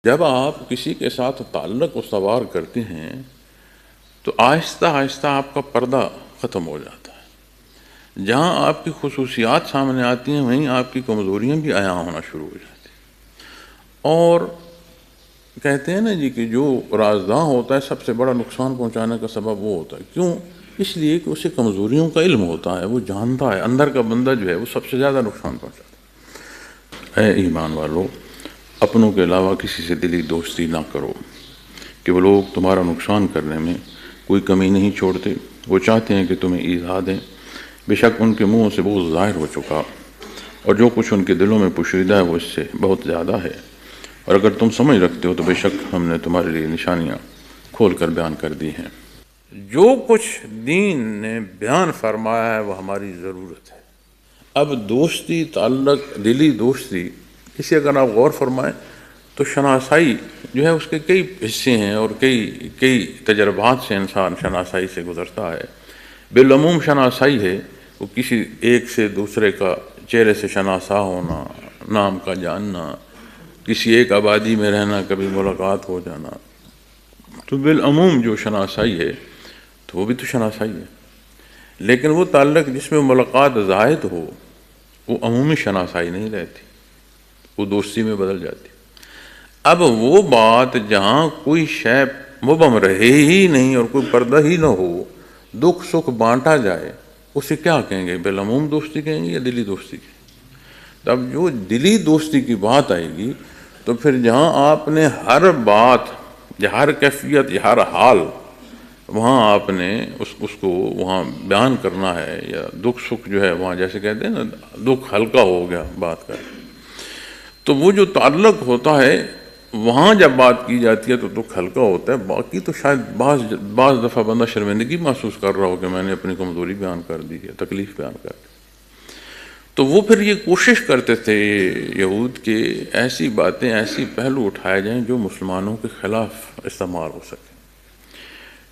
جب آپ کسی کے ساتھ تعلق استوار کرتے ہیں تو آہستہ آہستہ آپ کا پردہ ختم ہو جاتا ہے. جہاں آپ کی خصوصیات سامنے آتی ہیں وہیں آپ کی کمزوریاں بھی عیاں ہونا شروع ہو جاتی ہیں. اور کہتے ہیں نا جی کہ جو رازداں ہوتا ہے سب سے بڑا نقصان پہنچانے کا سبب وہ ہوتا ہے. کیوں؟ اس لیے کہ اسے کمزوریوں کا علم ہوتا ہے، وہ جانتا ہے اندر کا بندہ جو ہے وہ سب سے زیادہ نقصان پہنچاتا ہے. اے ایمان والو، اپنوں کے علاوہ کسی سے دلی دوستی نہ کرو کہ وہ لوگ تمہارا نقصان کرنے میں کوئی کمی نہیں چھوڑتے. وہ چاہتے ہیں کہ تمہیں ایذا دیں. بے شک ان کے منہوں سے بہت ظاہر ہو چکا، اور جو کچھ ان کے دلوں میں پوشیدہ ہے وہ اس سے بہت زیادہ ہے. اور اگر تم سمجھ رکھتے ہو تو بے شک ہم نے تمہارے لیے نشانیاں کھول کر بیان کر دی ہیں. جو کچھ دین نے بیان فرمایا ہے وہ ہماری ضرورت ہے. اب دوستی، تعلق، دلی دوستی، اسے اگر آپ غور فرمائیں تو شناسائی جو ہے اس کے کئی حصے ہیں اور کئی تجربات سے انسان شناسائی سے گزرتا ہے. بالعموم شناسائی ہے وہ کسی ایک سے دوسرے کا چہرے سے شناسا ہونا، نام کا جاننا، کسی ایک آبادی میں رہنا، کبھی ملاقات ہو جانا. تو بالعموم جو شناسائی ہے تو وہ بھی تو شناسائی ہے. لیکن وہ تعلق جس میں ملاقات زائد ہو وہ عمومی شناسائی نہیں رہتی، وہ دوستی میں بدل جاتی. اب وہ بات جہاں کوئی شے مبہم رہے ہی نہیں اور کوئی پردہ ہی نہ ہو، دکھ سکھ بانٹا جائے، اسے کیا کہیں گے؟ بالعموم دوستی کہیں گے یا دلی دوستی کہیں گے؟ اب جو دلی دوستی کی بات آئے گی تو پھر جہاں آپ نے ہر بات یا ہر کیفیت یا ہر حال وہاں آپ نے اس کو وہاں بیان کرنا ہے، یا دکھ سکھ جو ہے وہاں جیسے کہتے ہیں نا دکھ ہلکا ہو گیا بات کر، تو وہ جو تعلق ہوتا ہے وہاں جب بات کی جاتی ہے تو دکھ ہلکا ہوتا ہے. باقی تو شاید بعض دفعہ بندہ شرمندگی محسوس کر رہا ہو کہ میں نے اپنی کمزوری بیان کر دی ہے، تکلیف بیان کر دی. تو وہ پھر یہ کوشش کرتے تھے یہود کہ ایسی باتیں، ایسی پہلو اٹھائے جائیں جو مسلمانوں کے خلاف استعمال ہو سکے.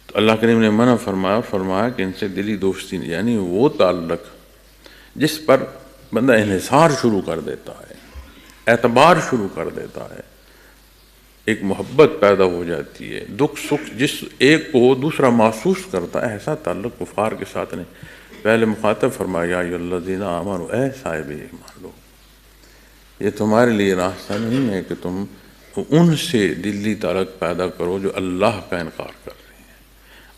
تو اللہ کریم نے منع فرمایا کہ ان سے دلی دوستی نہیں، یعنی وہ تعلق جس پر بندہ انحصار شروع کر دیتا ہے، اعتبار شروع کر دیتا ہے، ایک محبت پیدا ہو جاتی ہے، دکھ سکھ جس ایک کو دوسرا محسوس کرتا ہے، ایسا تعلق کفار کے ساتھ نہیں. پہلے مخاطب فرمایا یا ایھا الذین آمنوا، اے صاحب ایمان لو، یہ تمہارے لیے راستہ نہیں ہے کہ تم ان سے دلی تعلق پیدا کرو جو اللہ کا انکار کر رہے ہیں،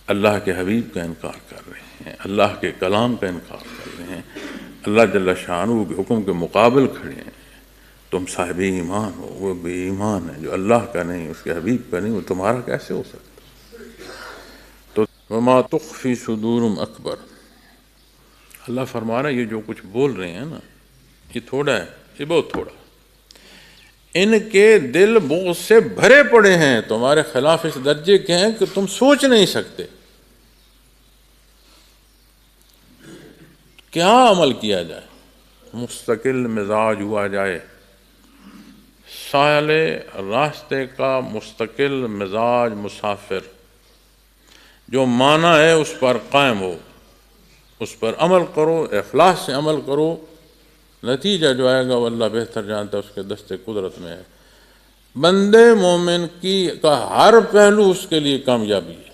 اللہ کے حبیب کا انکار کر رہے ہیں، اللہ کے کلام کا انکار کر رہے ہیں، اللہ جل شانہ کے حکم کے مقابل کھڑے ہیں. تم صاحب ایمان ہو، وہ بے ایمان ہے جو اللہ کا نہیں، اس کے حبیب کا نہیں، وہ تمہارا کیسے ہو سکتا؟ تو وما تخفی صدورہم اکبر. اللہ فرما رہا ہے یہ جو کچھ بول رہے ہیں نا یہ تھوڑا ہے، یہ بہت تھوڑا. ان کے دل بغض سے بھرے پڑے ہیں تمہارے خلاف اس درجے کے ہیں کہ تم سوچ نہیں سکتے. کیا عمل کیا جائے؟ مستقل مزاج ہوا جائے، سائل راستے کا مستقل مزاج مسافر، جو معنی ہے اس پر قائم ہو، اس پر عمل کرو، اخلاص سے عمل کرو. نتیجہ جو آئے گا وہ اللہ بہتر جانتا ہے، اس کے دست قدرت میں ہے. بندے مومن کا ہر پہلو اس کے لیے کامیابی ہے.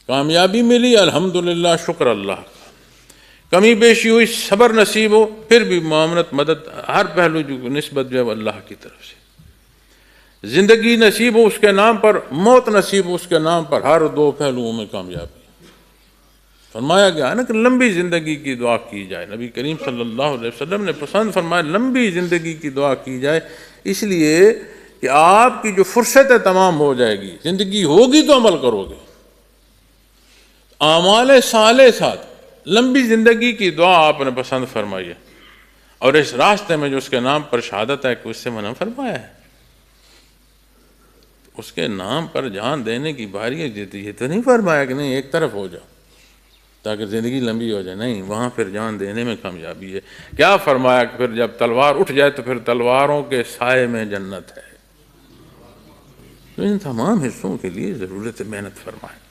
کامیابی ملی الحمدللہ، شکر اللہ کا. کمی بیشی ہوئی صبر نصیب ہو، پھر بھی معاونت، مدد، ہر پہلو جو نسبت جو ہے وہ اللہ کی طرف سے. زندگی نصیب ہو اس کے نام پر، موت نصیب ہو اس کے نام پر، ہر دو پہلوؤں میں کامیابی. فرمایا گیا ہے نا کہ لمبی زندگی کی دعا کی جائے. نبی کریم صلی اللہ علیہ وسلم نے پسند فرمایا لمبی زندگی کی دعا کی جائے، اس لیے کہ آپ کی جو فرصت تمام ہو جائے گی، زندگی ہوگی تو عمل کرو گے، اعمال صالح ساتھ. لمبی زندگی کی دعا آپ نے پسند فرمائی ہے، اور اس راستے میں جو اس کے نام پر شہادت ہے کہ اس سے منع فرمایا ہے. اس کے نام پر جان دینے کی باری ہے. یہ تو نہیں فرمایا کہ نہیں ایک طرف ہو جاؤ تاکہ زندگی لمبی ہو جائے، نہیں، وہاں پھر جان دینے میں کامیابی ہے. کیا فرمایا کہ پھر جب تلوار اٹھ جائے تو پھر تلواروں کے سائے میں جنت ہے. تو ان تمام حصوں کے لیے ضرورت محنت فرمائے.